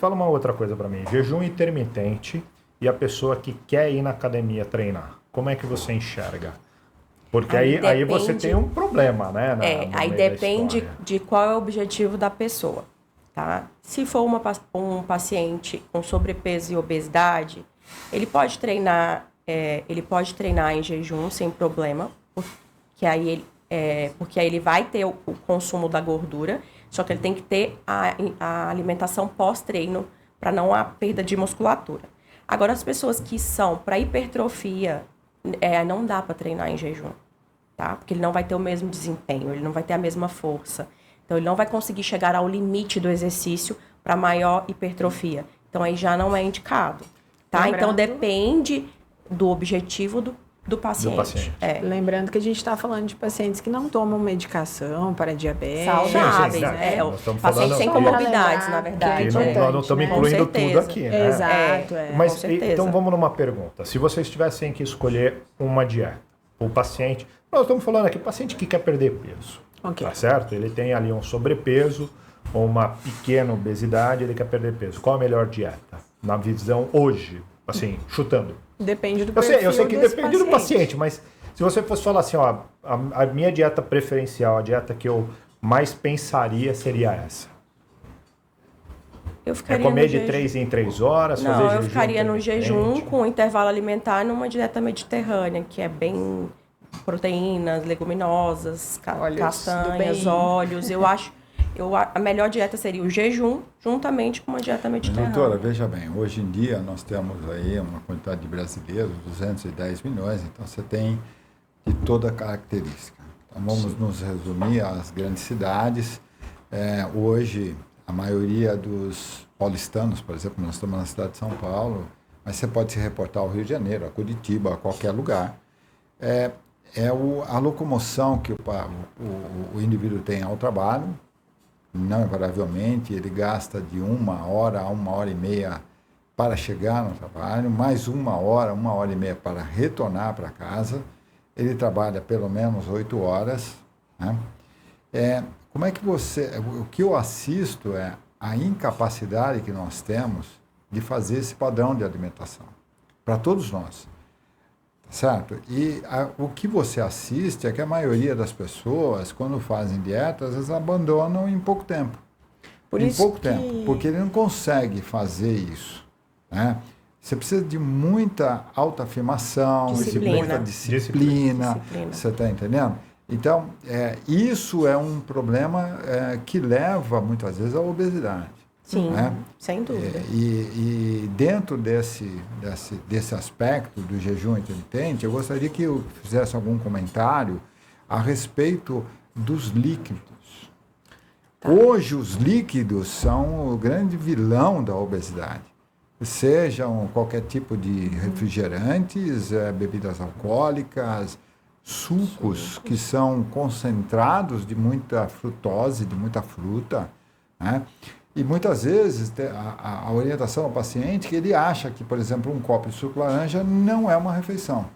Fala uma outra coisa para mim. Jejum intermitente e a pessoa que quer ir na academia treinar. Como é que você enxerga? Porque aí você tem um problema, né? Aí depende de qual é o objetivo da pessoa, tá? Se for um paciente com sobrepeso e obesidade, ele pode treinar em jejum sem problema, porque aí ele vai ter o consumo da gordura, só que ele tem que ter a alimentação pós-treino para não há perda de musculatura. Agora, as pessoas que são para hipertrofia, não dá para treinar em jejum, tá? Porque ele não vai ter o mesmo desempenho, ele não vai ter a mesma força. Então, ele não vai conseguir chegar ao limite do exercício para maior hipertrofia. Então, aí já não é indicado, tá? Então, depende do objetivo do paciente. Lembrando que a gente está falando de pacientes que não tomam medicação para diabetes. Saudáveis, né? Pacientes sem comorbidades, na verdade. Nós não estamos incluindo tudo aqui, né? Exato, Mas, com certeza. Então vamos numa pergunta. Se vocês tivessem que escolher uma dieta, o paciente... Nós estamos falando aqui, paciente que quer perder peso. Okay. Tá certo? Ele tem ali um sobrepeso ou uma pequena obesidade, ele quer perder peso. Qual a melhor dieta? Na visão hoje, assim, chutando. Depende do perfil. Eu sei que depende do paciente, mas se você fosse falar assim, ó, a minha dieta preferencial, a dieta que eu mais pensaria seria essa. Eu ficaria comer de 3 em 3 horas, fazer jejum. Eu ficaria no jejum com intervalo alimentar numa dieta mediterrânea, que é bem proteínas, leguminosas, castanhas, óleos. Eu acho a melhor dieta seria o jejum, juntamente com uma dieta mediterrânea. Doutora, veja bem, hoje em dia nós temos aí uma quantidade de brasileiros, 210 milhões, então você tem de toda característica. Então vamos nos resumir às grandes cidades. Hoje, a maioria dos paulistanos, por exemplo, nós estamos na cidade de São Paulo, mas você pode se reportar ao Rio de Janeiro, a Curitiba, a qualquer lugar. A locomoção que o indivíduo tem ao trabalho. Não invariavelmente, ele gasta de 1 hora a 1h30 para chegar no trabalho, mais 1 hora, 1h30 para retornar para casa. Ele trabalha pelo menos 8 horas. Né? Como é que o que eu assisto é a incapacidade que nós temos de fazer esse padrão de alimentação, para todos nós. Certo? E o que você assiste é que a maioria das pessoas, quando fazem dieta, às vezes abandonam em pouco tempo. Porque ele não consegue fazer isso. Né? Você precisa de muita autoafirmação, de muita disciplina. Você está entendendo? Então, isso é um problema que leva, muitas vezes, à obesidade. Sim, sem dúvida. E dentro desse aspecto do jejum intermitente, eu gostaria que eu fizesse algum comentário a respeito dos líquidos. Tá. Hoje, os líquidos são o grande vilão da obesidade. Sejam qualquer tipo de refrigerantes, bebidas alcoólicas, sucos que são concentrados de muita frutose, de muita fruta, né? E muitas vezes a orientação ao paciente que ele acha que, por exemplo, um copo de suco laranja não é uma refeição.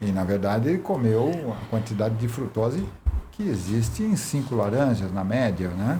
E, na verdade, ele comeu a quantidade de frutose que existe em 5 laranjas, na média, né?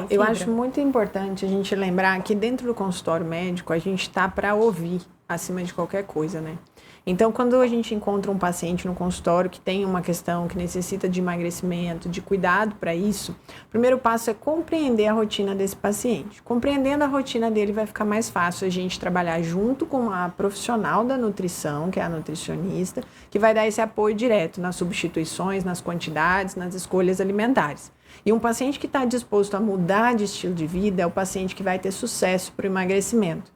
Eu acho muito importante a gente lembrar que dentro do consultório médico a gente está para ouvir acima de qualquer coisa, né? Então, quando a gente encontra um paciente no consultório que tem uma questão que necessita de emagrecimento, de cuidado para isso, o primeiro passo é compreender a rotina desse paciente. Compreendendo a rotina dele, vai ficar mais fácil a gente trabalhar junto com a profissional da nutrição, que é a nutricionista, que vai dar esse apoio direto nas substituições, nas quantidades, nas escolhas alimentares. E um paciente que está disposto a mudar de estilo de vida é o paciente que vai ter sucesso para o emagrecimento.